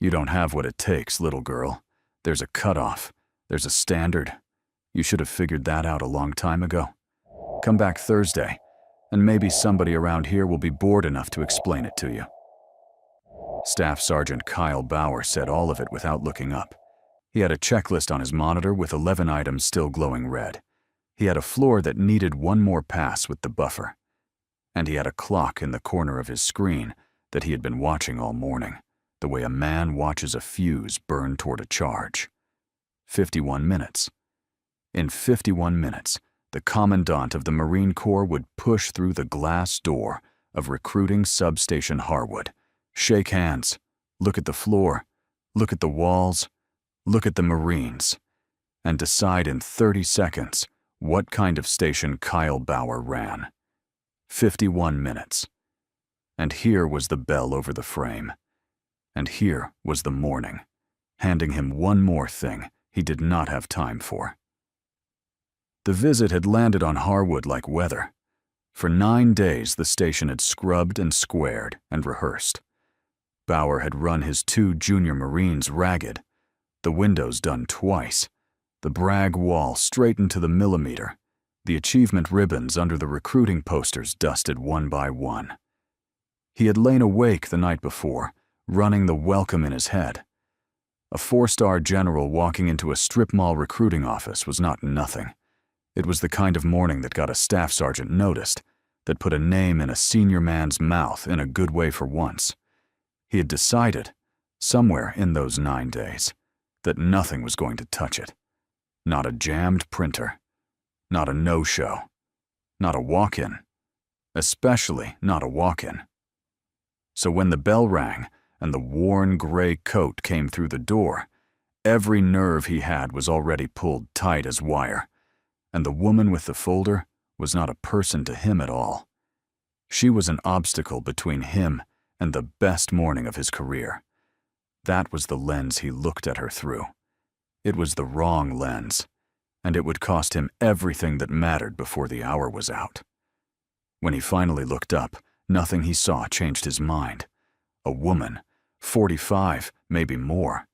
You don't have what it takes, little girl. There's a cutoff. There's a standard. You should have figured that out a long time ago. Come back Thursday, and maybe somebody around here will be bored enough to explain it to you." Staff Sergeant Kyle Bauer said all of it without looking up. He had a checklist on his monitor with 11 items still glowing red. He had a floor that needed one more pass with the buffer. And he had a clock in the corner of his screen that he had been watching all morning, the way a man watches a fuse burn toward a charge. 51 minutes. In 51 minutes, the Commandant of the Marine Corps would push through the glass door of recruiting substation Harwood, shake hands, look at the floor, look at the walls, look at the Marines, and decide in 30 seconds what kind of station Kyle Bauer ran. 51 minutes. And here was the bell over the frame. And here was the morning, handing him one more thing he did not have time for. The visit had landed on Harwood like weather. For 9 days, the station had scrubbed and squared and rehearsed. Bauer had run his 2 junior Marines ragged, the windows done twice, the brag wall straightened to the millimeter, the achievement ribbons under the recruiting posters dusted one by one. He had lain awake the night before, running the welcome in his head. A 4-star general walking into a strip mall recruiting office was not nothing. It was the kind of morning that got a staff sergeant noticed, that put a name in a senior man's mouth in a good way for once. He had decided, somewhere in those 9 days, that nothing was going to touch it. Not a jammed printer. Not a no-show. Not a walk-in. Especially not a walk-in. So when the bell rang and the worn gray coat came through the door, every nerve he had was already pulled tight as wire, and the woman with the folder was not a person to him at all. She was an obstacle between him and the best morning of his career. That was the lens he looked at her through. It was the wrong lens, and it would cost him everything that mattered before the hour was out. When he finally looked up, nothing he saw changed his mind. A woman, 45, maybe more,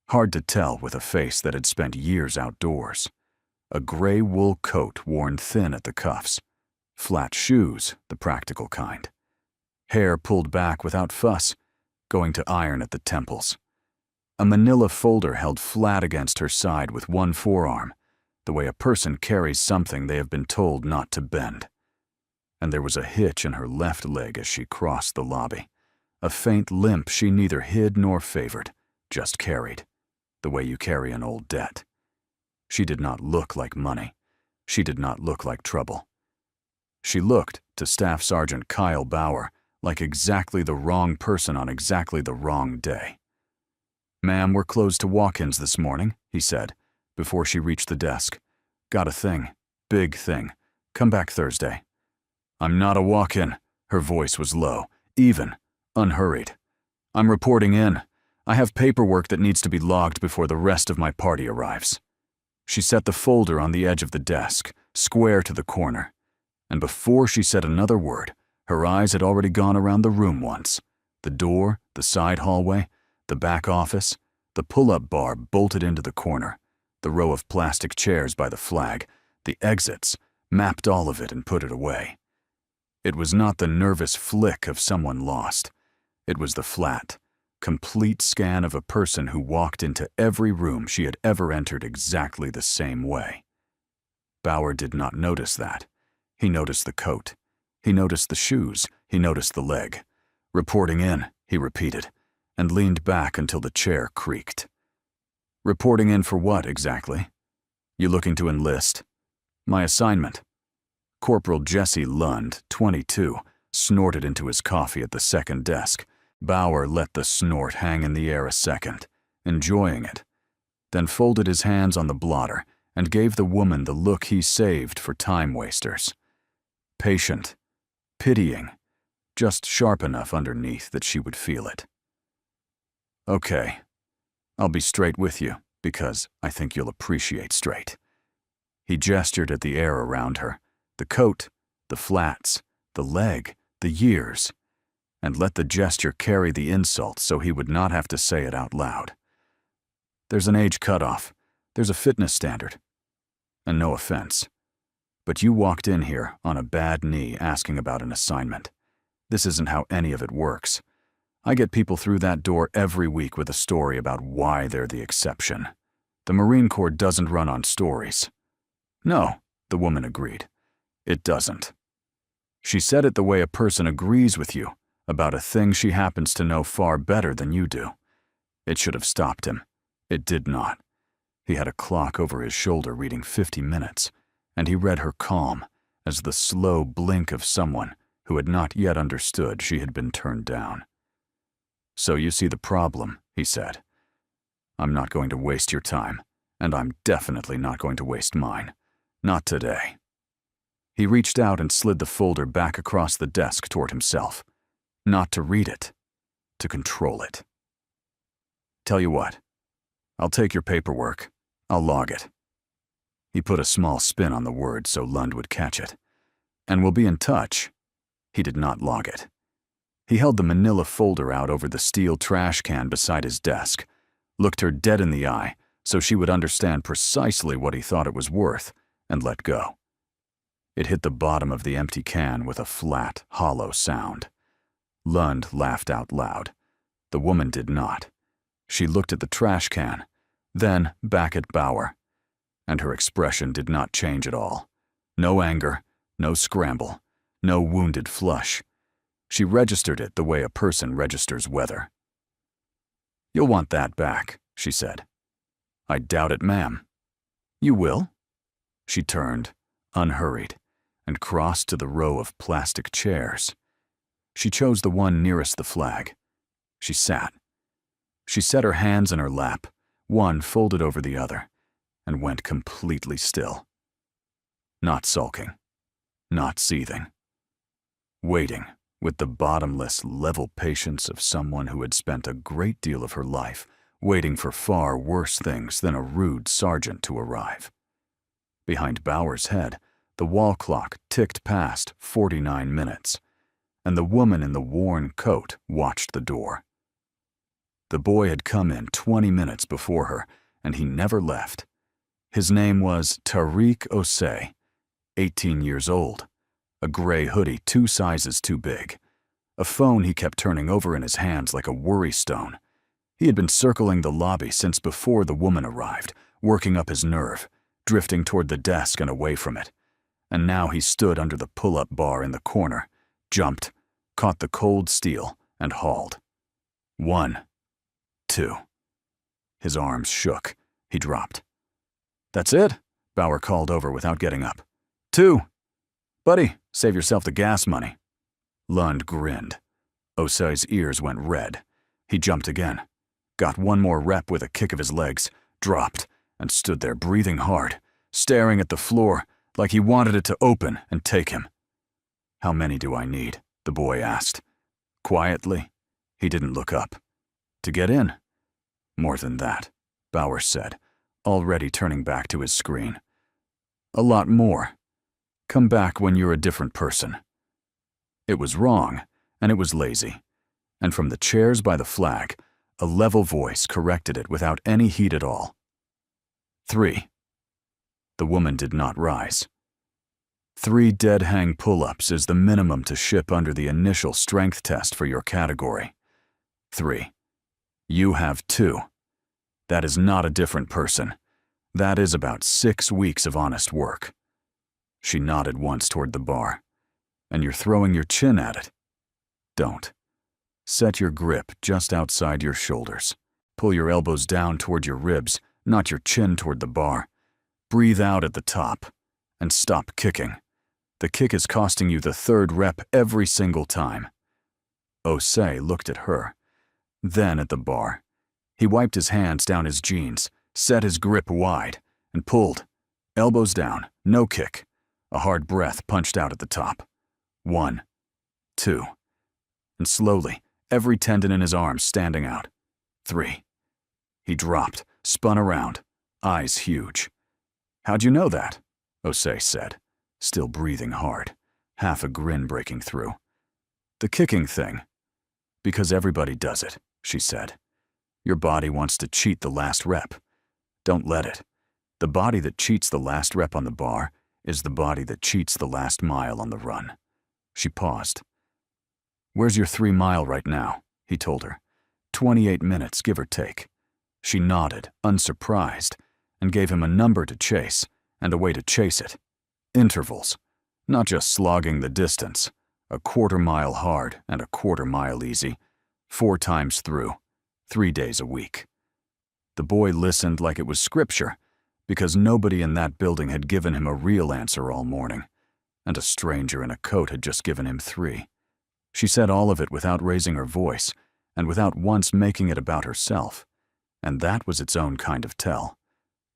hard to tell with a face that had spent years outdoors. A gray wool coat worn thin at the cuffs, flat shoes, the practical kind. Hair pulled back without fuss, going to iron at the temples. A manila folder held flat against her side with one forearm, the way a person carries something they have been told not to bend. And there was a hitch in her left leg as she crossed the lobby, a faint limp she neither hid nor favored, just carried, the way you carry an old debt. She did not look like money. She did not look like trouble. She looked, to Staff Sergeant Kyle Bauer, like exactly the wrong person on exactly the wrong day. "Ma'am, we're closed to walk-ins this morning," he said, before she reached the desk. "Got a thing. Big thing. Come back Thursday." "I'm not a walk-in." Her voice was low, even, unhurried. "I'm reporting in. I have paperwork that needs to be logged before the rest of my party arrives." She set the folder on the edge of the desk, square to the corner, and before she said another word, her eyes had already gone around the room once. The door, the side hallway, the back office, the pull-up bar bolted into the corner, the row of plastic chairs by the flag, the exits, mapped all of it and put it away. It was not the nervous flick of someone lost. It was the flat, complete scan of a person who walked into every room she had ever entered exactly the same way. Bauer did not notice that. He noticed the coat. He noticed the shoes. He noticed the leg. "Reporting in," he repeated, and leaned back until the chair creaked. "Reporting in for what, exactly? You looking to enlist?" "My assignment." Corporal Jesse Lund, 22, snorted into his coffee at the second desk. Bauer let the snort hang in the air a second, enjoying it, then folded his hands on the blotter and gave the woman the look he saved for time wasters. Patient, pitying, just sharp enough underneath that she would feel it. "Okay, I'll be straight with you, because I think you'll appreciate straight." He gestured at the air around her, the coat, the flats, the leg, the years. and let the gesture carry the insult so he would not have to say it out loud. There's an age cutoff. There's a fitness standard. And no offense, but you walked in here on a bad knee asking about an assignment. This isn't how any of it works. I get people through that door every week with a story about why they're the exception. The Marine Corps doesn't run on stories. No, the woman agreed. It doesn't. She said it the way a person agrees with you about a thing she happens to know far better than you do. It should have stopped him. It did not. He had a clock over his shoulder reading 50 minutes, and he read her calm as the slow blink of someone who had not yet understood she had been turned down. "So you see the problem," he said. "I'm not going to waste your time, and I'm definitely not going to waste mine. Not today." He reached out and slid the folder back across the desk toward himself. Not to read it, to control it. "Tell you what, I'll take your paperwork. I'll log it." He put a small spin on the word so Lund would catch it. "And we'll be in touch." He did not log it. He held the manila folder out over the steel trash can beside his desk, looked her dead in the eye so she would understand precisely what he thought it was worth, and let go. It hit the bottom of the empty can with a flat, hollow sound. Lund laughed out loud. The woman did not. She looked at the trash can, then back at Bauer, and her expression did not change at all. No anger, no scramble, no wounded flush. She registered it the way a person registers weather. "You'll want that back," she said. "I doubt it, ma'am." "You will?" She turned, unhurried, and crossed to the row of plastic chairs. She chose the one nearest the flag. She sat. She set her hands in her lap, one folded over the other, and went completely still. Not sulking, not seething. Waiting with the bottomless, level patience of someone who had spent a great deal of her life waiting for far worse things than a rude sergeant to arrive. Behind Bauer's head, the wall clock ticked past 49 minutes, and the woman in the worn coat watched the door. The boy had come in 20 minutes before her, and he never left. His name was Tariq Osei, 18 years old, a gray hoodie 2 sizes too big, a phone he kept turning over in his hands like a worry stone. He had been circling the lobby since before the woman arrived, working up his nerve, drifting toward the desk and away from it. And now he stood under the pull-up bar in the corner, jumped, caught the cold steel, and hauled. 1, 2. His arms shook. He dropped. "That's it," Bauer called over without getting up. 2. "Buddy, save yourself the gas money." Lund grinned. Osei's ears went red. He jumped again, got one more rep with a kick of his legs, dropped, and stood there breathing hard, staring at the floor like he wanted it to open and take him. "How many do I need?" the boy asked. Quietly, he didn't look up. "To get in?" "More than that," Bauer said, already turning back to his screen. "A lot more. Come back when you're a different person." It was wrong, and it was lazy. And from the chairs by the flag, a level voice corrected it without any heat at all. 3. The woman did not rise. 3 dead hang pull-ups is the minimum to ship under the initial strength test for your category. 3. You have 2. That is not a different person. That is about 6 weeks of honest work. She nodded once toward the bar. "And you're throwing your chin at it. Don't. Set your grip just outside your shoulders. Pull your elbows down toward your ribs, not your chin toward the bar. Breathe out at the top, and stop kicking. The kick is costing you the 3rd rep every single time." Osei looked at her, then at the bar. He wiped his hands down his jeans, set his grip wide, and pulled. Elbows down, no kick. A hard breath punched out at the top. 1, 2. And slowly, every tendon in his arms standing out. 3. He dropped, spun around, eyes huge. "How'd you know that?" Osei said, still breathing hard, half a grin breaking through. "The kicking thing. Because everybody does it, she said. Your body wants to cheat the last rep. Don't let it. The body that cheats the last rep on the bar is the body that cheats the last mile on the run. She paused. Where's your 3 mile right now? He told her. 28 minutes, give or take. She nodded, unsurprised, and gave him a number to chase and a way to chase it. Intervals. Not just slogging the distance. A 1/4 mile hard and a 1/4 mile easy. 4 times through. 3 days a week. The boy listened like it was scripture, because nobody in that building had given him a real answer all morning, and a stranger in a coat had just given him 3. She said all of it without raising her voice, and without once making it about herself, and that was its own kind of tell,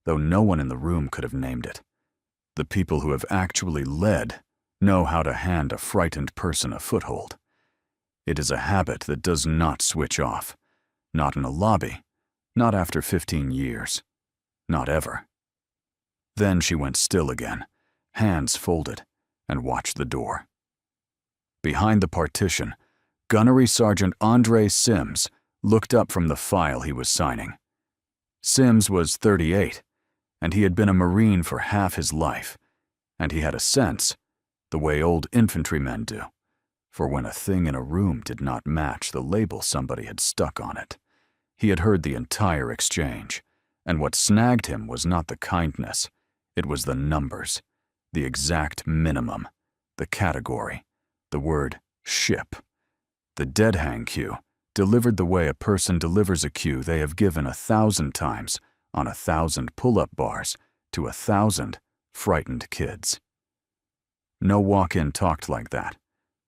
though no one in the room could have named it. The people who have actually led know how to hand a frightened person a foothold. It is a habit that does not switch off, not in a lobby, not after 15 years, not ever. Then she went still again, hands folded, and watched the door. Behind the partition, Gunnery Sergeant Andre Sims looked up from the file he was signing. Sims was 38, and he had been a Marine for half his life, and he had a sense, the way old infantrymen do, for when a thing in a room did not match the label somebody had stuck on it. He had heard the entire exchange, and what snagged him was not the kindness, it was the numbers, the exact minimum, the category, the word ship. The dead hang cue, delivered the way a person delivers a cue they have given 1,000 times on 1,000 pull-up bars to 1,000 frightened kids. No walk-in talked like that.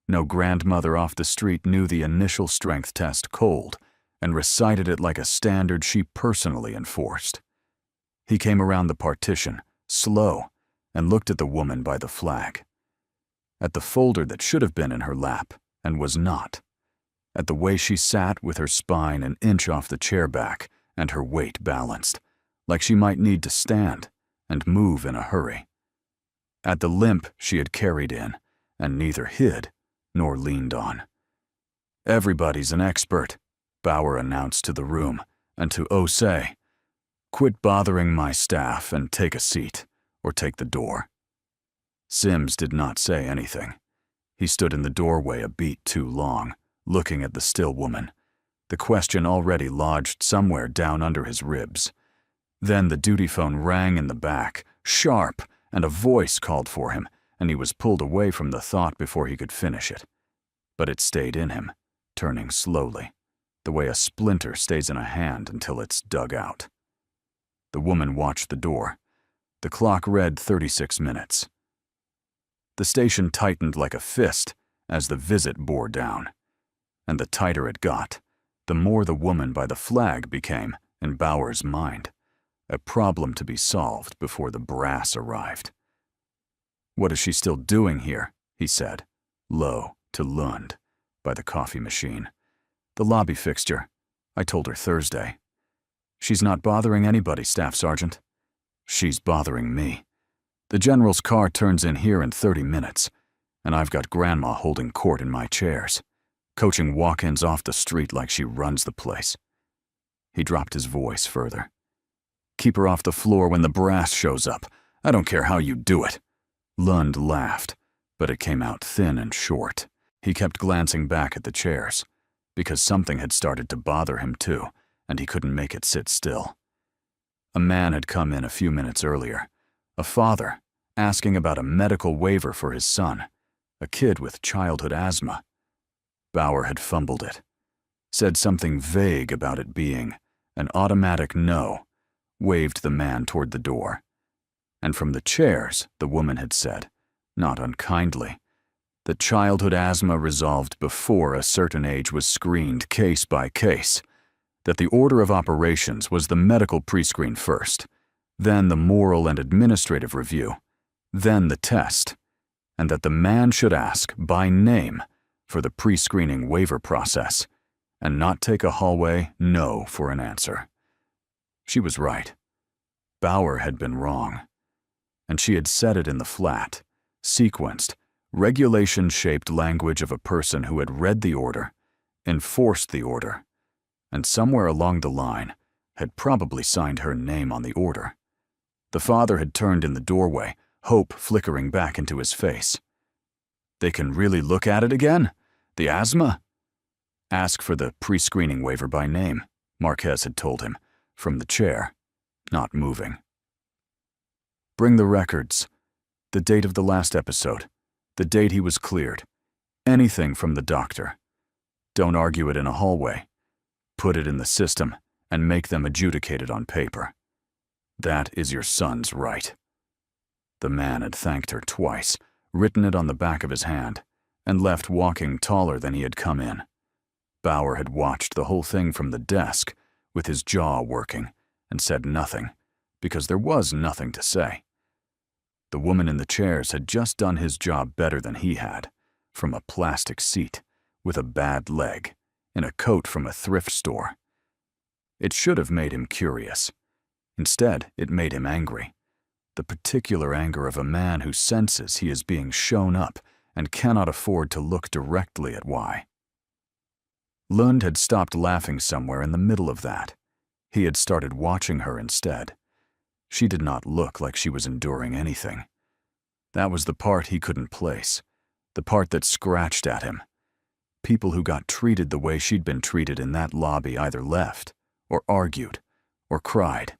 No grandmother off the street knew the initial strength test cold and recited it like a standard she personally enforced. He came around the partition, slow, and looked at the woman by the flag. At the folder that should have been in her lap and was not. At the way she sat with her spine an inch off the chair back and her weight balanced, like she might need to stand and move in a hurry. At the limp she had carried in and neither hid nor leaned on. Everybody's an expert, Bauer announced to the room and to Osei. Quit bothering my staff and take a seat, or take the door. Sims did not say anything. He stood in the doorway a beat too long, looking at the still woman, the question already lodged somewhere down under his ribs. Then the duty phone rang in the back, sharp, and a voice called for him, and he was pulled away from the thought before he could finish it. But it stayed in him, turning slowly, the way a splinter stays in a hand until it's dug out. The woman watched the door. The clock read 36 minutes. The station tightened like a fist as the visit bore down. And the tighter it got, the more the woman by the flag became, in Bauer's mind, a problem to be solved before the brass arrived. What is she still doing here? He said, low to Lund, by the coffee machine. The lobby fixture. I told her Thursday. She's not bothering anybody, Staff Sergeant. She's bothering me. The General's car turns in here in 30 minutes, and I've got Grandma holding court in my chairs, coaching walk-ins off the street like she runs the place. He dropped his voice further. Keep her off the floor when the brass shows up. I don't care how you do it. Lund laughed, but it came out thin and short. He kept glancing back at the chairs, because something had started to bother him too, and he couldn't make it sit still. A man had come in a few minutes earlier, a father, asking about a medical waiver for his son, a kid with childhood asthma. Bauer had fumbled it, said something vague about it being an automatic no, waved the man toward the door. And from the chairs, the woman had said, not unkindly, that childhood asthma resolved before a certain age was screened case by case, that the order of operations was the medical pre-screen first, then the moral and administrative review, then the test, and that the man should ask by name for the pre-screening waiver process, and not take a hallway no for an answer. She was right. Bauer had been wrong. And she had said it in the flat, sequenced, regulation-shaped language of a person who had read the order, enforced the order, and somewhere along the line had probably signed her name on the order. The father had turned in the doorway, hope flickering back into his face. They can really look at it again? The asthma? Ask for the pre-screening waiver by name, Marquez had told him, from the chair, not moving. Bring the records. The date of the last episode. The date he was cleared. Anything from the doctor. Don't argue it in a hallway. Put it in the system and make them adjudicate it on paper. That is your son's right. The man had thanked her twice, written it on the back of his hand, and left walking taller than he had come in. Bauer had watched the whole thing from the desk, with his jaw working, and said nothing, because there was nothing to say. The woman in the chairs had just done his job better than he had, from a plastic seat, with a bad leg, in a coat from a thrift store. It should have made him curious. Instead, it made him angry. The particular anger of a man who senses he is being shown up and cannot afford to look directly at why. Lund had stopped laughing somewhere in the middle of that. He had started watching her instead. She did not look like she was enduring anything. That was the part he couldn't place, the part that scratched at him. People who got treated the way she'd been treated in that lobby either left, or argued, or cried.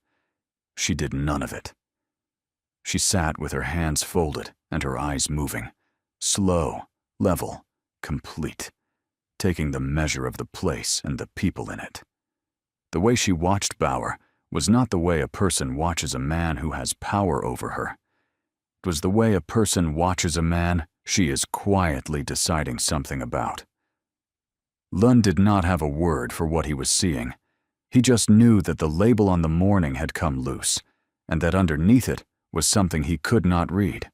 She did none of it. She sat with her hands folded and her eyes moving, slow, level, complete, taking the measure of the place and the people in it. The way she watched Bauer was not the way a person watches a man who has power over her. It was the way a person watches a man she is quietly deciding something about. Lund did not have a word for what he was seeing. He just knew that the label on the morning had come loose, and that underneath it was something he could not read.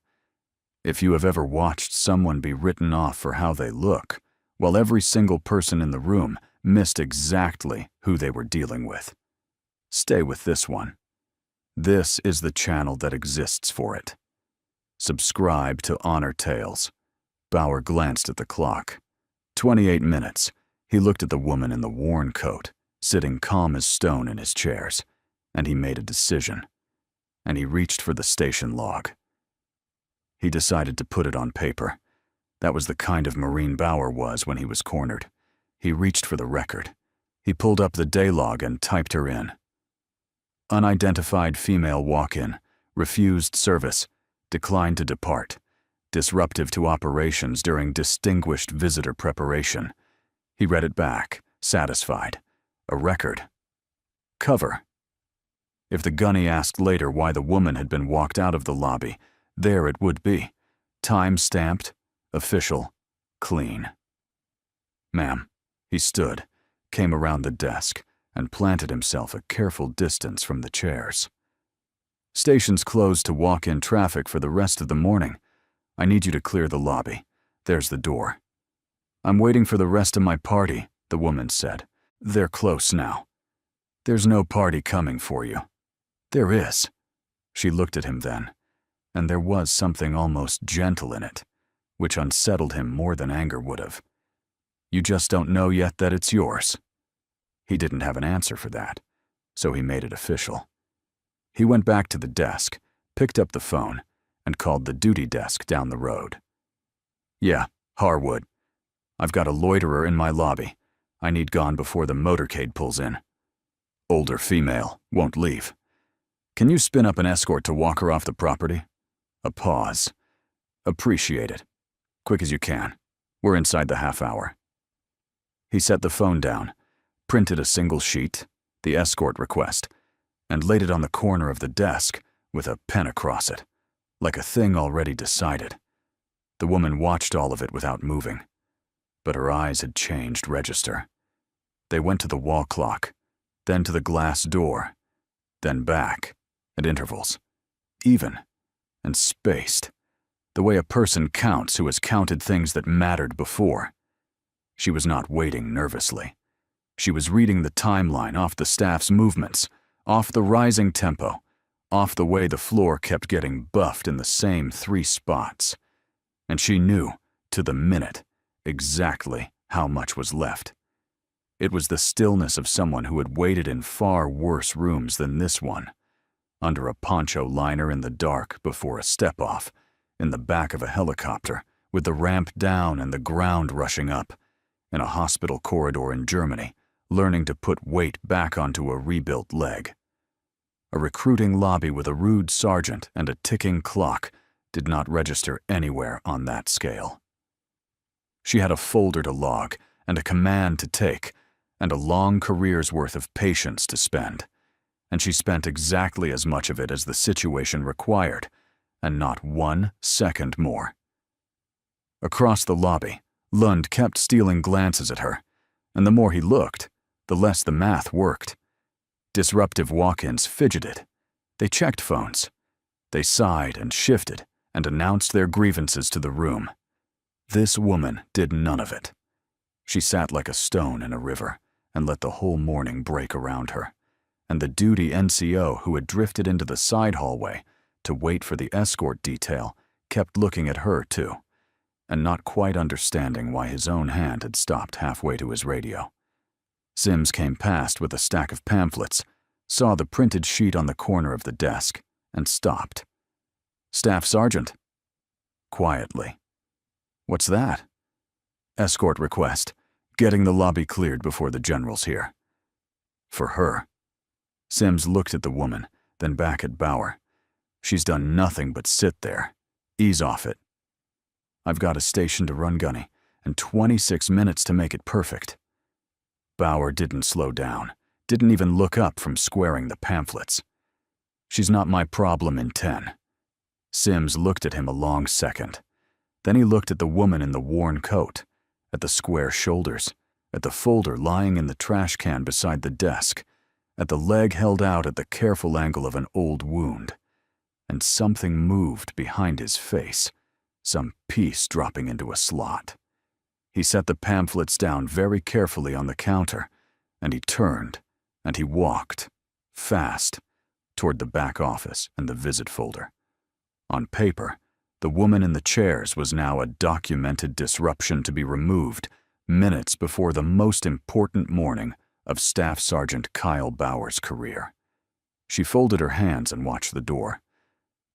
If you have ever watched someone be written off for how they look, while every single person in the room missed exactly who they were dealing with, stay with this one. This is the channel that exists for it. Subscribe to Honor Tales. Bauer glanced at the clock. 28 minutes. He looked at the woman in the worn coat, sitting calm as stone in his chairs, and he made a decision. And he reached for the station log. He decided to put it on paper. That was the kind of Marine Bauer was when he was cornered. He reached for the record. He pulled up the day log and typed her in. Unidentified female walk-in, refused service, declined to depart, disruptive to operations during distinguished visitor preparation. He read it back, satisfied. A record. Cover. If the gunny asked later why the woman had been walked out of the lobby, there it would be. Time-stamped, official, clean. Ma'am. He stood, came around the desk, and planted himself a careful distance from the chairs. Station's closed to walk-in traffic for the rest of the morning. I need you to clear the lobby. There's the door. I'm waiting for the rest of my party, the woman said. They're close now. There's no party coming for you. There is. She looked at him then, and there was something almost gentle in it, which unsettled him more than anger would have. You just don't know yet that it's yours. He didn't have an answer for that, so he made it official. He went back to the desk, picked up the phone, and called the duty desk down the road. Yeah, Harwood. I've got a loiterer in my lobby. I need gone before the motorcade pulls in. Older female, won't leave. Can you spin up an escort to walk her off the property? A pause. Appreciate it. Quick as you can. We're inside the half hour. He set the phone down, printed a single sheet, the escort request, and laid it on the corner of the desk with a pen across it, like a thing already decided. The woman watched all of it without moving, but her eyes had changed register. They went to the wall clock, then to the glass door, then back, at intervals, even, and spaced, the way a person counts who has counted things that mattered before. She was not waiting nervously. She was reading the timeline off the staff's movements, off the rising tempo, off the way the floor kept getting buffed in the same 3 spots. And she knew, to the minute, exactly how much was left. It was the stillness of someone who had waited in far worse rooms than this one. Under a poncho liner in the dark before a step-off, in the back of a helicopter, with the ramp down and the ground rushing up, in a hospital corridor in Germany, learning to put weight back onto a rebuilt leg. A recruiting lobby with a rude sergeant and a ticking clock did not register anywhere on that scale. She had a folder to log and a command to take, and a long career's worth of patience to spend, and she spent exactly as much of it as the situation required, and not 1 second more. Across the lobby, Lund kept stealing glances at her, and the more he looked, the less the math worked. Disruptive walk-ins fidgeted. They checked phones. They sighed and shifted and announced their grievances to the room. This woman did none of it. She sat like a stone in a river and let the whole morning break around her, and the duty NCO who had drifted into the side hallway to wait for the escort detail kept looking at her too, and not quite understanding why his own hand had stopped halfway to his radio. Sims came past with a stack of pamphlets, saw the printed sheet on the corner of the desk, and stopped. "Staff Sergeant." Quietly. "What's that?" "Escort request. Getting the lobby cleared before the general's here." "For her." Sims looked at the woman, then back at Bauer. "She's done nothing but sit there. Ease off it." "I've got a station to run, Gunny, and 26 minutes to make it perfect." Bauer didn't slow down, didn't even look up from squaring the pamphlets. "She's not my problem in 10. Sims looked at him a long second. Then he looked at the woman in the worn coat, at the square shoulders, at the folder lying in the trash can beside the desk, at the leg held out at the careful angle of an old wound. And something moved behind his face, some piece dropping into a slot. He set the pamphlets down very carefully on the counter, and he turned, and he walked, fast, toward the back office and the visit folder. On paper, the woman in the chairs was now a documented disruption to be removed minutes before the most important morning of Staff Sergeant Kyle Bauer's career. She folded her hands and watched the door.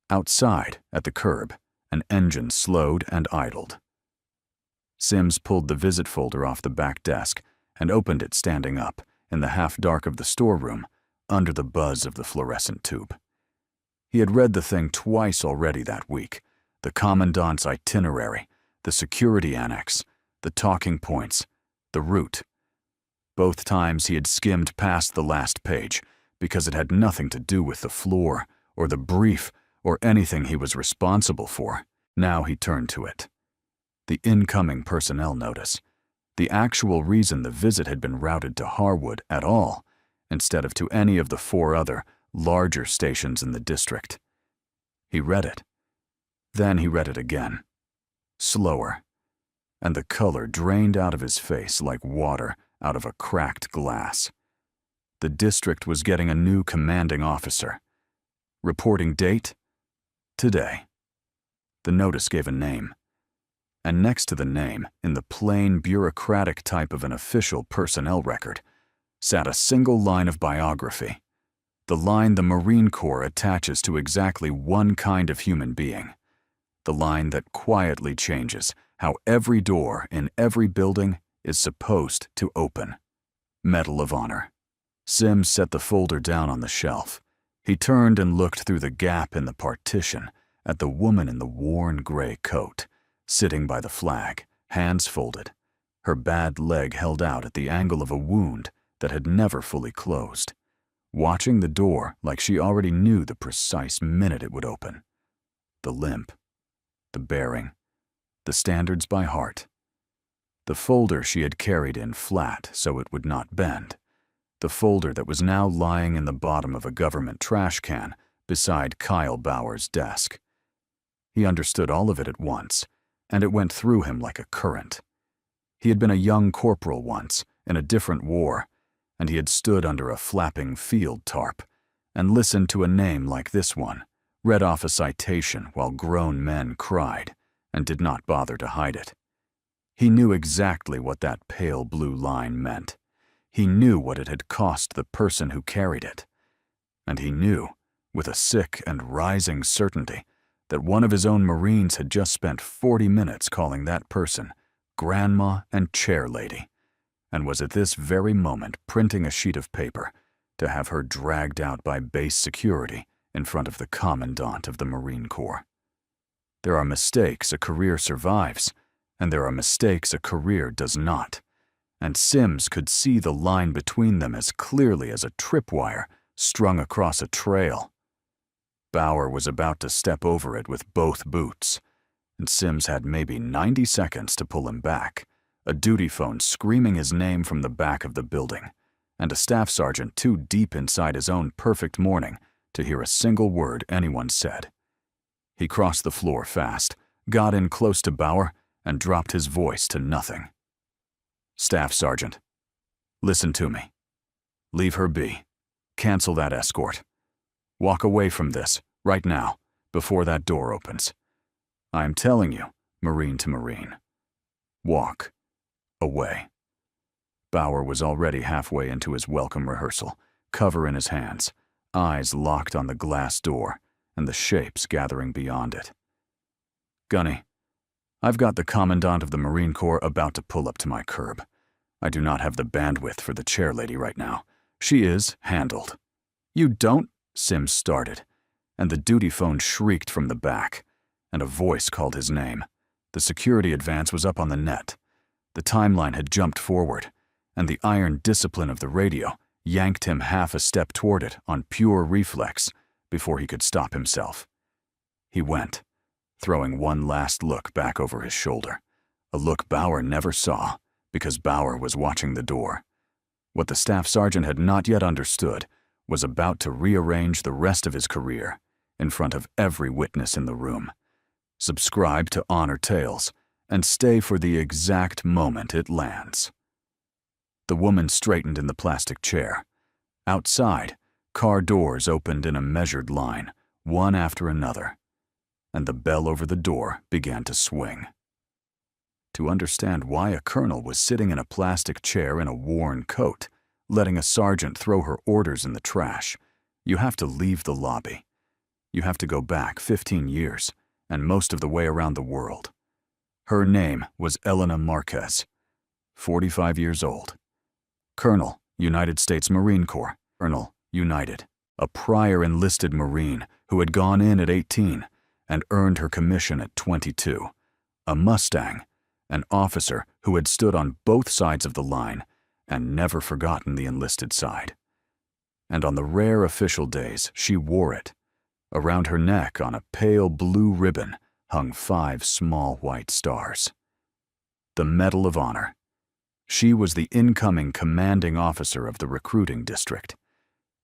Outside, at the curb, an engine slowed and idled. Sims pulled the visit folder off the back desk and opened it standing up, in the half-dark of the storeroom, under the buzz of the fluorescent tube. He had read the thing twice already that week: the Commandant's itinerary, the security annex, the talking points, the route. Both times he had skimmed past the last page because it had nothing to do with the floor or the brief or anything he was responsible for. Now he turned to it. The incoming personnel notice. The actual reason the visit had been routed to Harwood at all, instead of to any of the 4 other, larger stations in the district. He read it. Then he read it again. Slower. And the color drained out of his face like water out of a cracked glass. The district was getting a new commanding officer. Reporting date? Today. The notice gave a name. And next to the name, in the plain bureaucratic type of an official personnel record, sat a single line of biography. The line the Marine Corps attaches to exactly one kind of human being. The line that quietly changes how every door in every building is supposed to open. Medal of Honor. Sims set the folder down on the shelf. He turned and looked through the gap in the partition at the woman in the worn gray coat, sitting by the flag, hands folded, her bad leg held out at the angle of a wound that had never fully closed, watching the door like she already knew the precise minute it would open. The limp, the bearing, the standards by heart. The folder she had carried in flat so it would not bend. The folder that was now lying in the bottom of a government trash can beside Kyle Bauer's desk. He understood all of it at once, and it went through him like a current. He had been a young corporal once, in a different war, and he had stood under a flapping field tarp and listened to a name like this one, read off a citation while grown men cried, and did not bother to hide it. He knew exactly what that pale blue line meant. He knew what it had cost the person who carried it. And he knew, with a sick and rising certainty, that one of his own Marines had just spent 40 minutes calling that person Grandma and Chair Lady, and was at this very moment printing a sheet of paper to have her dragged out by base security in front of the Commandant of the Marine Corps. There are mistakes a career survives, and there are mistakes a career does not, and Sims could see the line between them as clearly as a tripwire strung across a trail. Bauer was about to step over it with both boots, and Sims had maybe 90 seconds to pull him back, a duty phone screaming his name from the back of the building, and a staff sergeant too deep inside his own perfect morning to hear a single word anyone said. He crossed the floor fast, got in close to Bauer, and dropped his voice to nothing. "Staff Sergeant, listen to me. Leave her be. Cancel that escort. Walk away from this, right now, before that door opens. I am telling you, Marine to Marine. Walk away." Bauer was already halfway into his welcome rehearsal, cover in his hands, eyes locked on the glass door and the shapes gathering beyond it. "Gunny, I've got the Commandant of the Marine Corps about to pull up to my curb. I do not have the bandwidth for the chair lady right now. She is handled." "You don't?" Sims started, and the duty phone shrieked from the back, and a voice called his name. The security advance was up on the net. The timeline had jumped forward, and the iron discipline of the radio yanked him half a step toward it on pure reflex before he could stop himself. He went, throwing one last look back over his shoulder, a look Bauer never saw because Bauer was watching the door. What the staff sergeant had not yet understood was about to rearrange the rest of his career in front of every witness in the room. Subscribe to Honor Tales and stay for the exact moment it lands. The woman straightened in the plastic chair. Outside, car doors opened in a measured line, one after another, and the bell over the door began to swing. To understand why a colonel was sitting in a plastic chair in a worn coat, letting a sergeant throw her orders in the trash, you have to leave the lobby. You have to go back 15 years, and most of the way around the world. Her name was Elena Marquez, 45 years old. Colonel, United States Marine Corps, Colonel, United, a prior enlisted Marine who had gone in at 18 and earned her commission at 22, a Mustang, an officer who had stood on both sides of the line and never forgotten the enlisted side. And on the rare official days, she wore it. Around her neck on a pale blue ribbon hung 5 small white stars. The Medal of Honor. She was the incoming commanding officer of the recruiting district.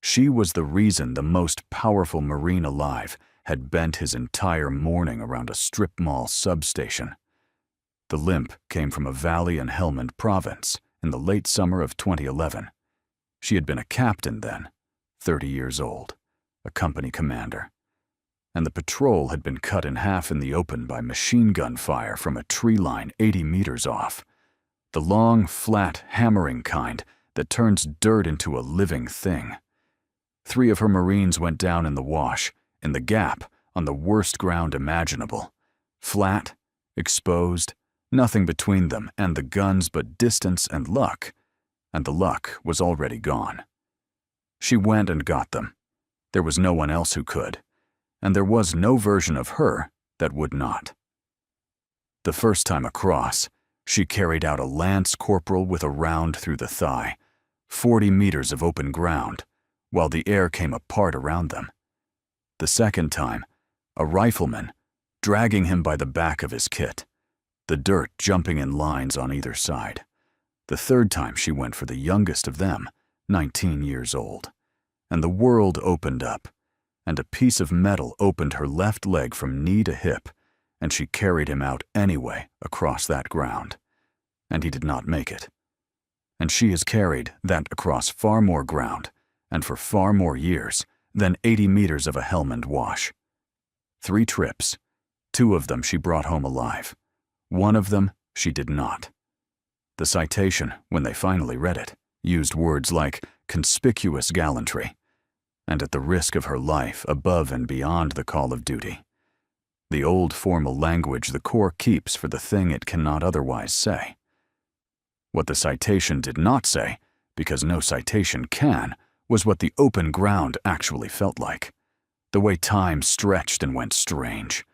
She was the reason the most powerful Marine alive had bent his entire morning around a strip mall substation. The limp came from a valley in Helmand province in the late summer of 2011. She had been a captain then, 30 years old, a company commander. And the patrol had been cut in half in the open by machine gun fire from a tree line 80 meters off. The long, flat, hammering kind that turns dirt into a living thing. 3 of her Marines went down in the wash, in the gap, on the worst ground imaginable. Flat, exposed, nothing between them and the guns but distance and luck. And the luck was already gone. She went and got them. There was no one else who could. And there was no version of her that would not. The first time across, she carried out a lance corporal with a round through the thigh, 40 meters of open ground, while the air came apart around them. The second time, a rifleman, dragging him by the back of his kit, the dirt jumping in lines on either side. The third time she went for the youngest of them, 19 years old, and the world opened up, and a piece of metal opened her left leg from knee to hip, and she carried him out anyway across that ground. And he did not make it. And she has carried that across far more ground, and for far more years, than 80 meters of a Helmand wash. 3 trips. 2 of them she brought home alive. 1 of them she did not. The citation, when they finally read it, used words like conspicuous gallantry, and at the risk of her life above and beyond the call of duty. The old formal language the Corps keeps for the thing it cannot otherwise say. What the citation did not say, because no citation can, was what the open ground actually felt like. The way time stretched and went strange.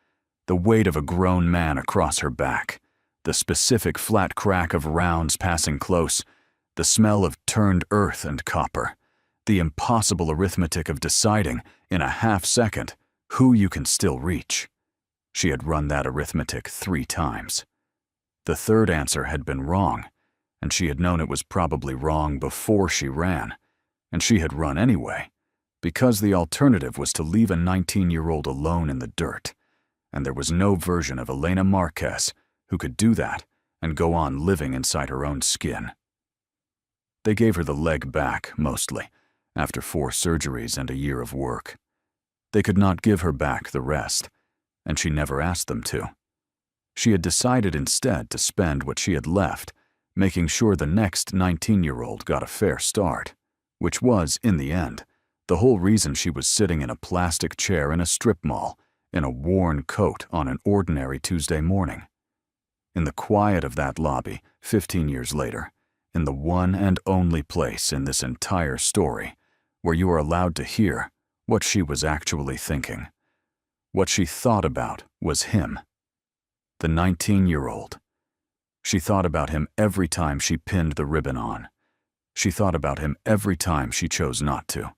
The weight of a grown man across her back. The specific flat crack of rounds passing close. The smell of turned earth and copper. The impossible arithmetic of deciding, in a half-second, who you can still reach. She had run that arithmetic 3 times. The third answer had been wrong, and she had known it was probably wrong before she ran, and she had run anyway, because the alternative was to leave a 19-year-old alone in the dirt, and there was no version of Elena Marquez who could do that and go on living inside her own skin. They gave her the leg back, mostly, after 4 surgeries and a year of work. They could not give her back the rest, and she never asked them to. She had decided instead to spend what she had left making sure the next 19-year-old got a fair start, which was, in the end, the whole reason she was sitting in a plastic chair in a strip mall, in a worn coat on an ordinary Tuesday morning. In the quiet of that lobby, 15 years later, in the one and only place in this entire story where you are allowed to hear what she was actually thinking. What she thought about was him, the 19-year-old. She thought about him every time she pinned the ribbon on. She thought about him every time she chose not to.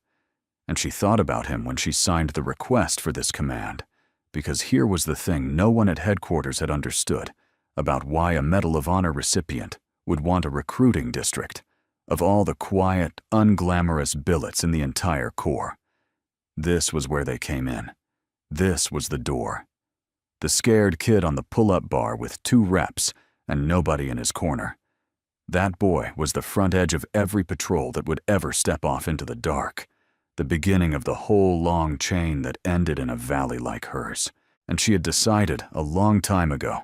And she thought about him when she signed the request for this command, because here was the thing no one at headquarters had understood about why a Medal of Honor recipient would want a recruiting district of all the quiet, unglamorous billets in the entire Corps. This was where they came in. This was the door. The scared kid on the pull-up bar with 2 reps and nobody in his corner. That boy was the front edge of every patrol that would ever step off into the dark, the beginning of the whole long chain that ended in a valley like hers. And she had decided a long time ago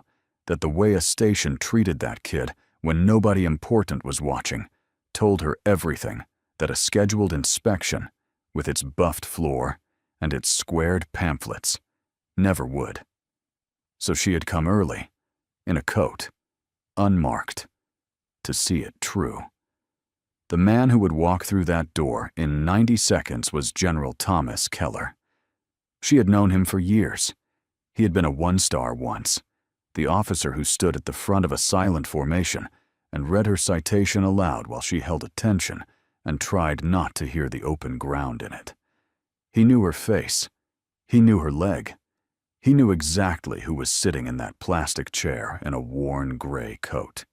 that the way a station treated that kid when nobody important was watching told her everything that a scheduled inspection, with its buffed floor and its squared pamphlets, never would. So she had come early, in a coat, unmarked, to see it true. The man who would walk through that door in 90 seconds was General Thomas Keller. She had known him for years. He had been a 1-star once, the officer who stood at the front of a silent formation and read her citation aloud while she held attention and tried not to hear the open ground in it. He knew her face. He knew her leg. He knew exactly who was sitting in that plastic chair in a worn gray coat.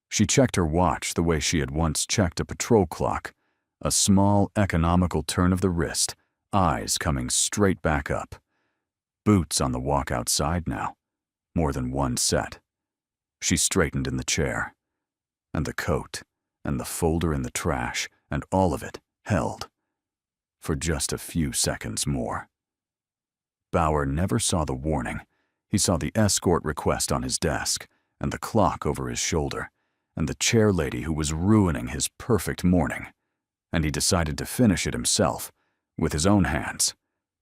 She checked her watch the way she had once checked a patrol clock, a small, economical turn of the wrist, eyes coming straight back up. Boots on the walk outside now, more than one set. She straightened in the chair, and the coat, and the folder in the trash, and all of it held for just a few seconds more. Bauer never saw the warning. He saw the escort request on his desk, and the clock over his shoulder, and the chair lady who was ruining his perfect morning, and he decided to finish it himself, with his own hands,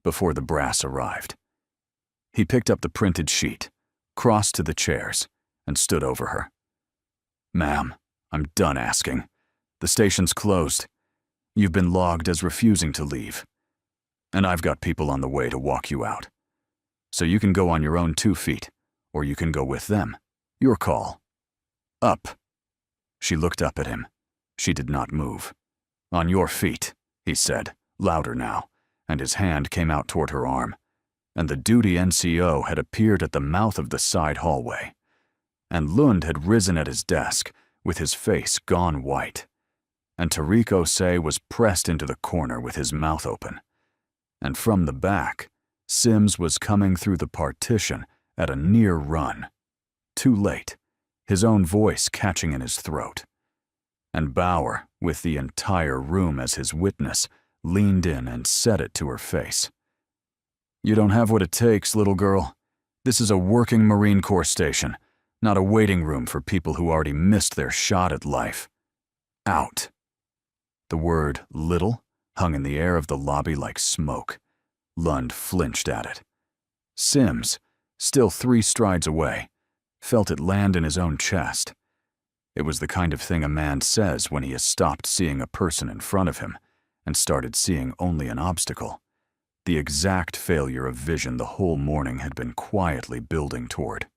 before the brass arrived. He picked up the printed sheet, crossed to the chairs, and stood over her. "Ma'am, I'm done asking. The station's closed. You've been logged as refusing to leave. And I've got people on the way to walk you out. So you can go on your own 2 feet, or you can go with them. Your call. Up." She looked up at him. She did not move. "On your feet," he said, louder now, and his hand came out toward her arm. And the duty NCO had appeared at the mouth of the side hallway. And Lund had risen at his desk, with his face gone white. And Tariq Osei was pressed into the corner with his mouth open. And from the back, Sims was coming through the partition at a near run. Too late, his own voice catching in his throat. And Bauer, with the entire room as his witness, leaned in and said it to her face. "You don't have what it takes, little girl. This is a working Marine Corps station, not a waiting room for people who already missed their shot at life. Out." The word little hung in the air of the lobby like smoke. Lund flinched at it. Sims, still 3 strides away, felt it land in his own chest. It was the kind of thing a man says when he has stopped seeing a person in front of him and started seeing only an obstacle. The exact failure of vision the whole morning had been quietly building toward.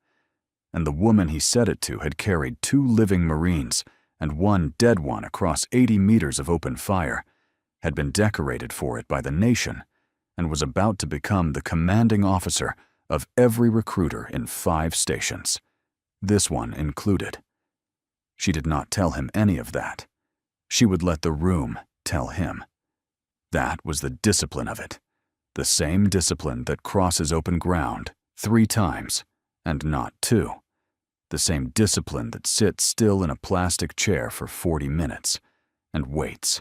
And the woman he said it to had carried 2 living Marines and 1 dead one across 80 meters of open fire, had been decorated for it by the nation, and was about to become the commanding officer of every recruiter in 5 stations, this one included. She did not tell him any of that. She would let the room tell him. That was the discipline of it, the same discipline that crosses open ground 3 times, and not 2. The same discipline that sits still in a plastic chair for 40 minutes and waits.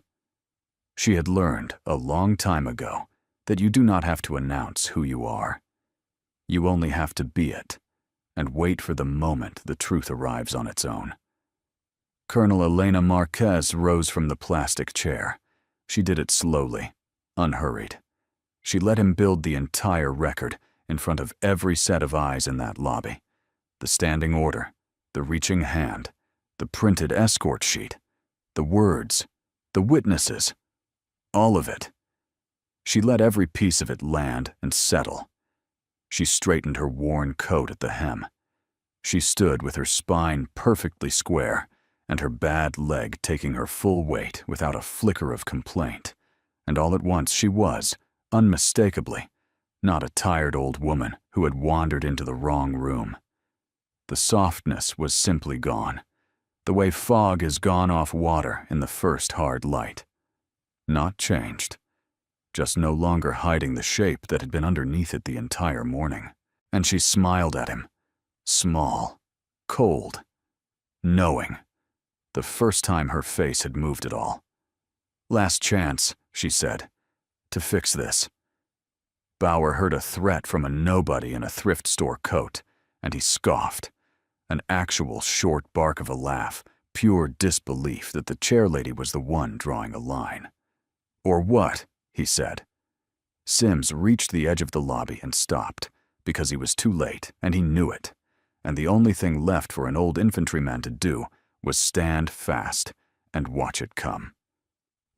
She had learned a long time ago that you do not have to announce who you are. You only have to be it, and wait for the moment the truth arrives on its own. Colonel Elena Marquez rose from the plastic chair. She did it slowly, unhurried. She let him build the entire record in front of every set of eyes in that lobby. The standing order, the reaching hand, the printed escort sheet, the words, the witnesses, all of it. She let every piece of it land and settle. She straightened her worn coat at the hem. She stood with her spine perfectly square and her bad leg taking her full weight without a flicker of complaint, and all at once she was, unmistakably, not a tired old woman who had wandered into the wrong room. The softness was simply gone, the way fog is gone off water in the first hard light. Not changed, just no longer hiding the shape that had been underneath it the entire morning. And she smiled at him, small, cold, knowing. The first time her face had moved at all. "Last chance," she said, "to fix this." Bauer heard a threat from a nobody in a thrift store coat, and he scoffed. An actual short bark of a laugh, pure disbelief that the chairlady was the one drawing a line. "Or what?" he said. Sims reached the edge of the lobby and stopped, because he was too late, and he knew it. And the only thing left for an old infantryman to do was stand fast and watch it come.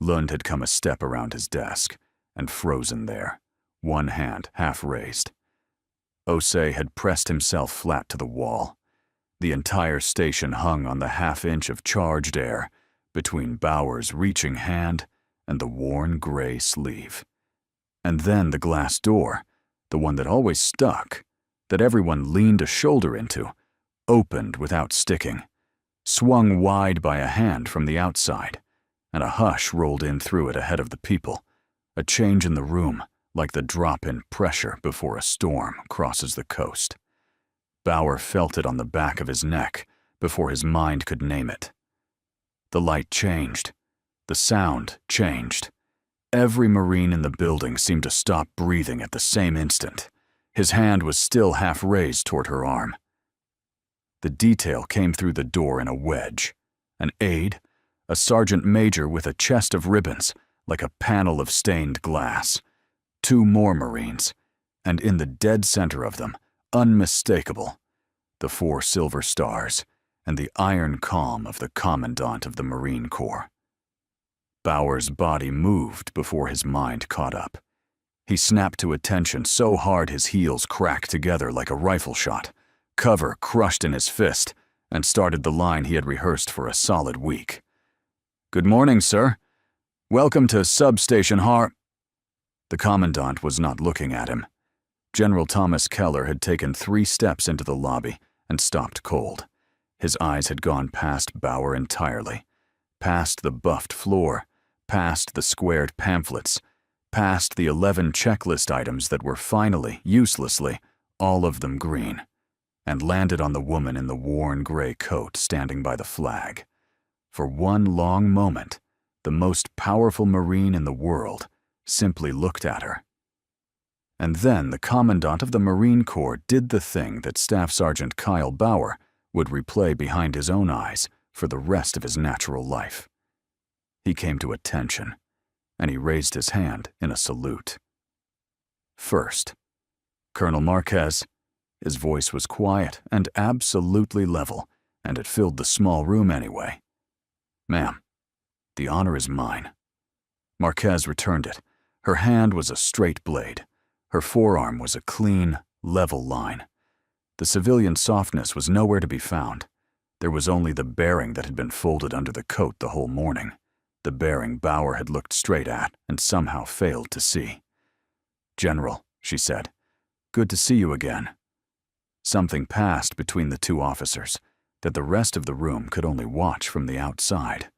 Lund had come a step around his desk and frozen there, one hand half raised. Osei had pressed himself flat to the wall. The entire station hung on the half-inch of charged air between Bauer's reaching hand and the worn gray sleeve. And then the glass door, the one that always stuck, that everyone leaned a shoulder into, opened without sticking, swung wide by a hand from the outside, and a hush rolled in through it ahead of the people, a change in the room like the drop in pressure before a storm crosses the coast. Bauer felt it on the back of his neck before his mind could name it. The light changed. The sound changed. Every Marine in the building seemed to stop breathing at the same instant. His hand was still half raised toward her arm. The detail came through the door in a wedge. An aide, a sergeant major with a chest of ribbons, like a panel of stained glass. 2 more Marines, and in the dead center of them, unmistakable, the 4 silver stars and the iron calm of the Commandant of the Marine Corps. Bauer's body moved before his mind caught up. He snapped to attention so hard his heels cracked together like a rifle shot, cover crushed in his fist, and started the line he had rehearsed for a solid week. "Good morning, sir. Welcome to Substation Har—" The Commandant was not looking at him. General Thomas Keller had taken 3 steps into the lobby and stopped cold. His eyes had gone past Bauer entirely, past the buffed floor, past the squared pamphlets, past the 11 checklist items that were finally, uselessly, all of them green, and landed on the woman in the worn gray coat standing by the flag. For one long moment, the most powerful Marine in the world simply looked at her. And then the Commandant of the Marine Corps did the thing that Staff Sergeant Kyle Bauer would replay behind his own eyes for the rest of his natural life. He came to attention, and he raised his hand in a salute. First, Colonel Marquez. His voice was quiet and absolutely level, and it filled the small room anyway. Ma'am, the honor is mine. Marquez returned it. Her hand was a straight blade. Her forearm was a clean, level line. The civilian softness was nowhere to be found. There was only the bearing that had been folded under the coat the whole morning, the bearing Bauer had looked straight at and somehow failed to see. General, she said, good to see you again. Something passed between the two officers that the rest of the room could only watch from the outside.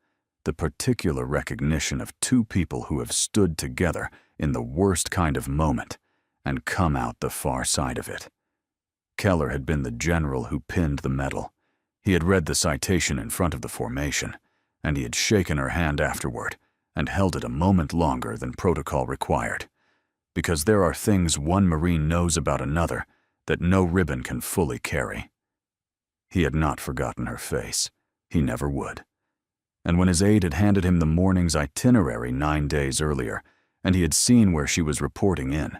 The particular recognition of two people who have stood together in the worst kind of moment and come out the far side of it. Keller had been the general who pinned the medal. He had read the citation in front of the formation, and he had shaken her hand afterward and held it a moment longer than protocol required, because there are things one Marine knows about another that no ribbon can fully carry. He had not forgotten her face. He never would. And when his aide had handed him the morning's itinerary 9 days earlier, and he had seen where she was reporting in,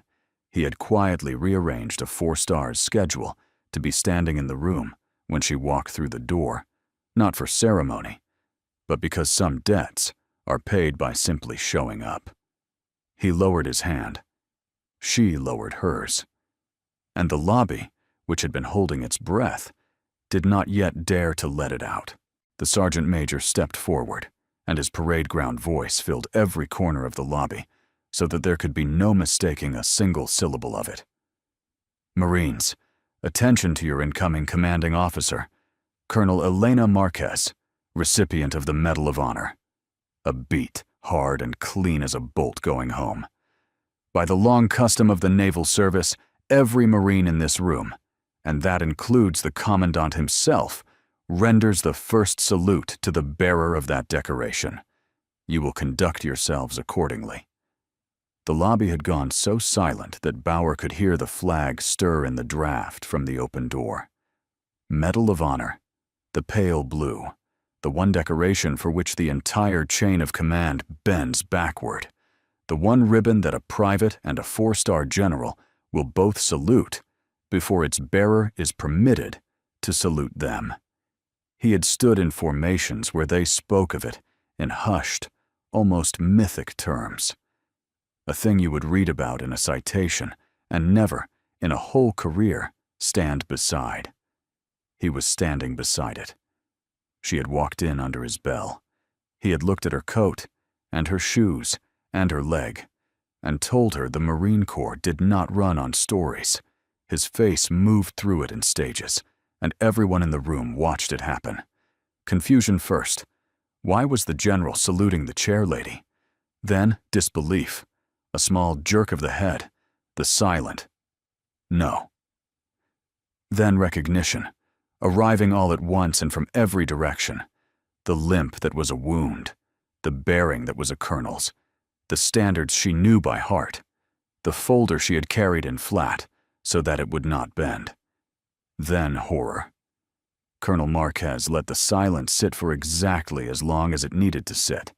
he had quietly rearranged a 4-stars schedule to be standing in the room when she walked through the door, not for ceremony, but because some debts are paid by simply showing up. He lowered his hand. She lowered hers. And the lobby, which had been holding its breath, did not yet dare to let it out. The sergeant major stepped forward, and his parade ground voice filled every corner of the lobby so that there could be no mistaking a single syllable of it. Marines, attention to your incoming commanding officer, Colonel Elena Marquez, recipient of the Medal of Honor. A beat, hard and clean as a bolt going home. By the long custom of the naval service, every Marine in this room, and that includes the Commandant himself, renders the first salute to the bearer of that decoration. You will conduct yourselves accordingly. The lobby had gone so silent that Bauer could hear the flag stir in the draft from the open door. Medal of Honor, the pale blue, the one decoration for which the entire chain of command bends backward, the one ribbon that a private and a 4-star general will both salute before its bearer is permitted to salute them. He had stood in formations where they spoke of it in hushed, almost mythic terms. A thing you would read about in a citation and never, in a whole career, stand beside. He was standing beside it. She had walked in under his bell. He had looked at her coat and her shoes and her leg and told her the Marine Corps did not run on stories. His face moved through it in stages, and everyone in the room watched it happen. Confusion first. Why was the general saluting the chair lady? Then disbelief. A small jerk of the head. The silent no. Then recognition, arriving all at once and from every direction. The limp that was a wound. The bearing that was a colonel's. The standards she knew by heart. The folder she had carried in flat, so that it would not bend. Then horror. Colonel Marquez let the silence sit for exactly as long as it needed to sit.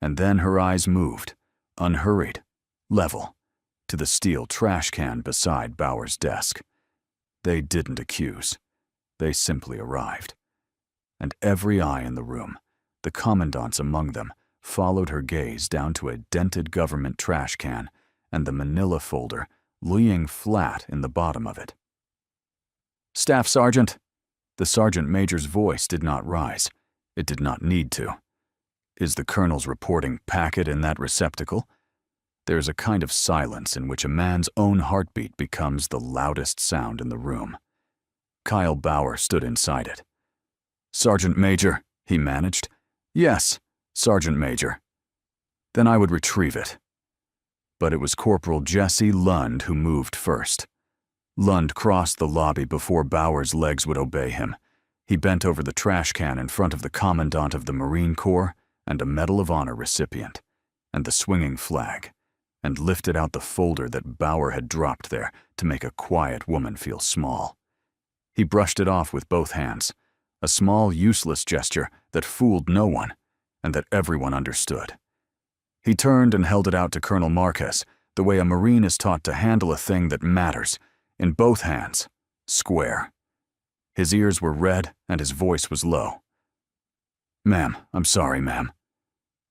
And then her eyes moved, unhurried, level, to the steel trash can beside Bauer's desk. They didn't accuse. They simply arrived. And every eye in the room, the commandants among them, followed her gaze down to a dented government trash can and the manila folder lying flat in the bottom of it. Staff Sergeant! The sergeant major's voice did not rise. It did not need to. Is the colonel's reporting packet in that receptacle? There is a kind of silence in which a man's own heartbeat becomes the loudest sound in the room. Kyle Bauer stood inside it. Sergeant Major, he managed. Yes, Sergeant Major. Then I would retrieve it. But it was Corporal Jesse Lund who moved first. Lund crossed the lobby before Bauer's legs would obey him. He bent over the trash can in front of the Commandant of the Marine Corps and a Medal of Honor recipient, and the swinging flag, and lifted out the folder that Bauer had dropped there to make a quiet woman feel small. He brushed it off with both hands, a small, useless gesture that fooled no one, and that everyone understood. He turned and held it out to Colonel Marquez, the way a Marine is taught to handle a thing that matters, in both hands, square. His ears were red and his voice was low. "Ma'am, I'm sorry, ma'am."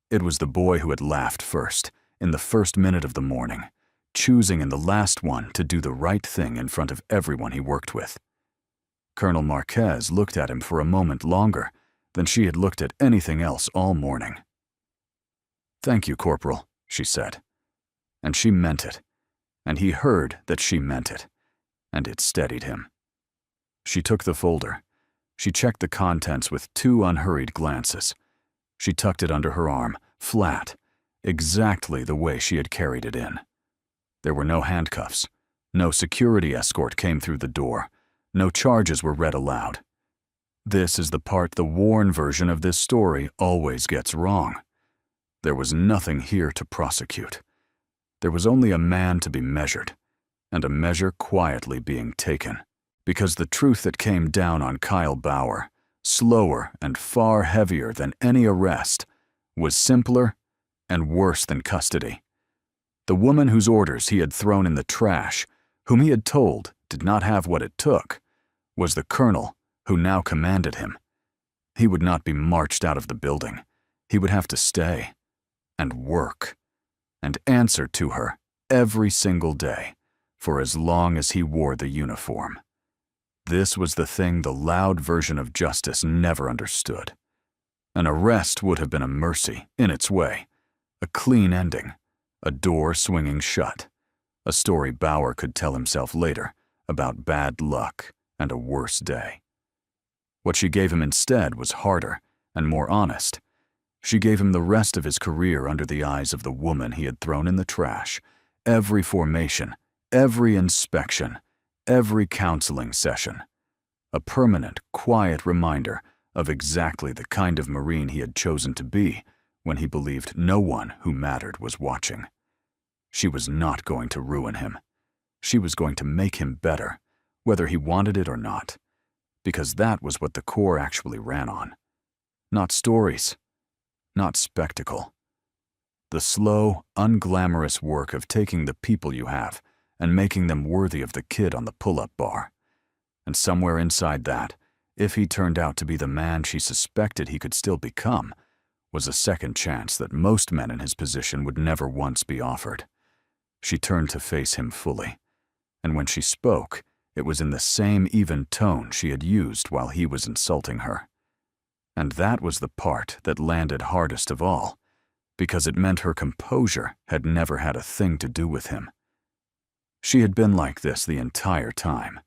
It was the boy who had laughed first, in the first minute of the morning, choosing in the last one to do the right thing in front of everyone he worked with. Colonel Marquez looked at him for a moment longer than she had looked at anything else all morning. "Thank you, Corporal," she said. And she meant it, and he heard that she meant it, and it steadied him. She took the folder. She checked the contents with 2 unhurried glances. She tucked it under her arm, flat, exactly the way she had carried it in. There were no handcuffs. No security escort came through the door. No charges were read aloud. This is the part the worn version of this story always gets wrong. There was nothing here to prosecute. There was only a man to be measured, and a measure quietly being taken. Because the truth that came down on Kyle Bauer, slower and far heavier than any arrest, was simpler and worse than custody. The woman whose orders he had thrown in the trash, whom he had told did not have what it took, was the colonel who now commanded him. He would not be marched out of the building. He would have to stay and work and answer to her every single day for as long as he wore the uniform. This was the thing the loud version of justice never understood. An arrest would have been a mercy in its way, a clean ending, a door swinging shut, a story Bauer could tell himself later about bad luck and a worse day. What she gave him instead was harder and more honest. She gave him the rest of his career under the eyes of the woman he had thrown in the trash, every formation, every inspection, every counseling session. A permanent, quiet reminder of exactly the kind of Marine he had chosen to be when he believed no one who mattered was watching. She was not going to ruin him. She was going to make him better, whether he wanted it or not, because that was what the Corps actually ran on. Not stories, not spectacle. The slow, unglamorous work of taking the people you have and making them worthy of the kid on the pull-up bar. And somewhere inside that, if he turned out to be the man she suspected he could still become, was a second chance that most men in his position would never once be offered. She turned to face him fully, and when she spoke, it was in the same even tone she had used while he was insulting her. And that was the part that landed hardest of all, because it meant her composure had never had a thing to do with him. She had been like this the entire time.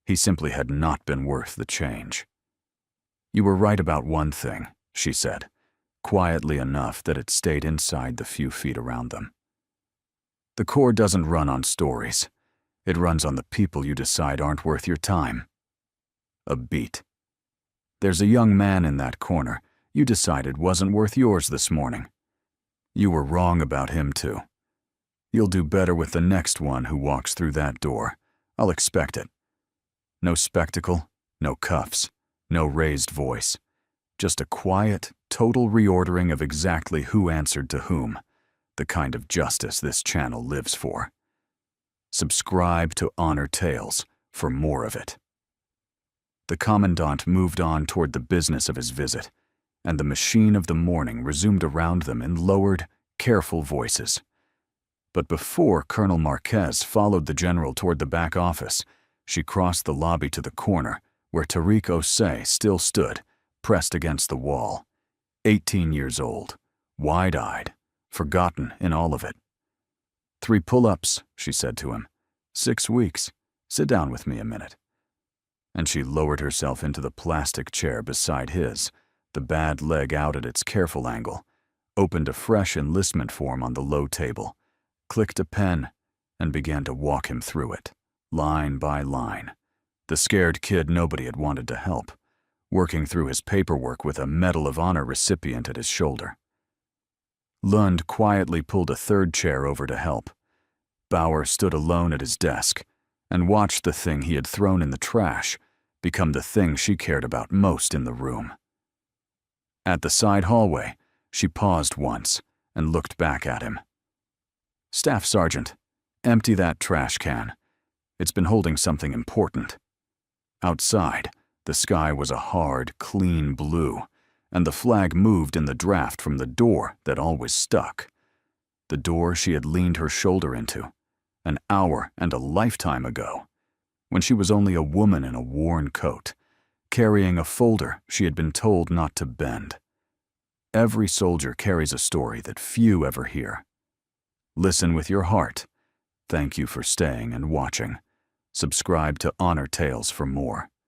He simply had not been worth the change. "You were right about one thing," she said, quietly enough that it stayed inside the few feet around them. "The Corps doesn't run on stories. It runs on the people you decide aren't worth your time." A beat. "There's a young man in that corner you decided wasn't worth yours this morning. You were wrong about him too. You'll do better with the next one who walks through that door. I'll expect it. No spectacle, no cuffs, no raised voice. Just a quiet, total reordering of exactly who answered to whom, the kind of justice this channel lives for. Subscribe to Honor Tales for more of it." The Commandant moved on toward the business of his visit, and the machine of the morning resumed around them in lowered, careful voices. But before Colonel Marquez followed the general toward the back office, she crossed the lobby to the corner where Tariq Osei still stood, pressed against the wall, 18 years old, wide-eyed, forgotten in all of it. "3 pull-ups," she said to him. 6 weeks. Sit down with me a minute." And she lowered herself into the plastic chair beside his, the bad leg out at its careful angle, opened a fresh enlistment form on the low table, clicked a pen, and began to walk him through it, line by line, the scared kid nobody had wanted to help, working through his paperwork with a Medal of Honor recipient at his shoulder. Lund quietly pulled a third chair over to help. Bauer stood alone at his desk and watched the thing he had thrown in the trash become the thing she cared about most in the room. At the side hallway, She paused once and looked back at him. "Staff Sergeant, empty that trash can. It's been holding something important." Outside, the sky was a hard, clean blue, and the flag moved in the draft from the door that always stuck. The door she had leaned her shoulder into, an hour and a lifetime ago, when she was only a woman in a worn coat, carrying a folder she had been told not to bend. Every soldier carries a story that few ever hear. Listen with your heart. Thank you for staying and watching. Subscribe to Honor Tales for more.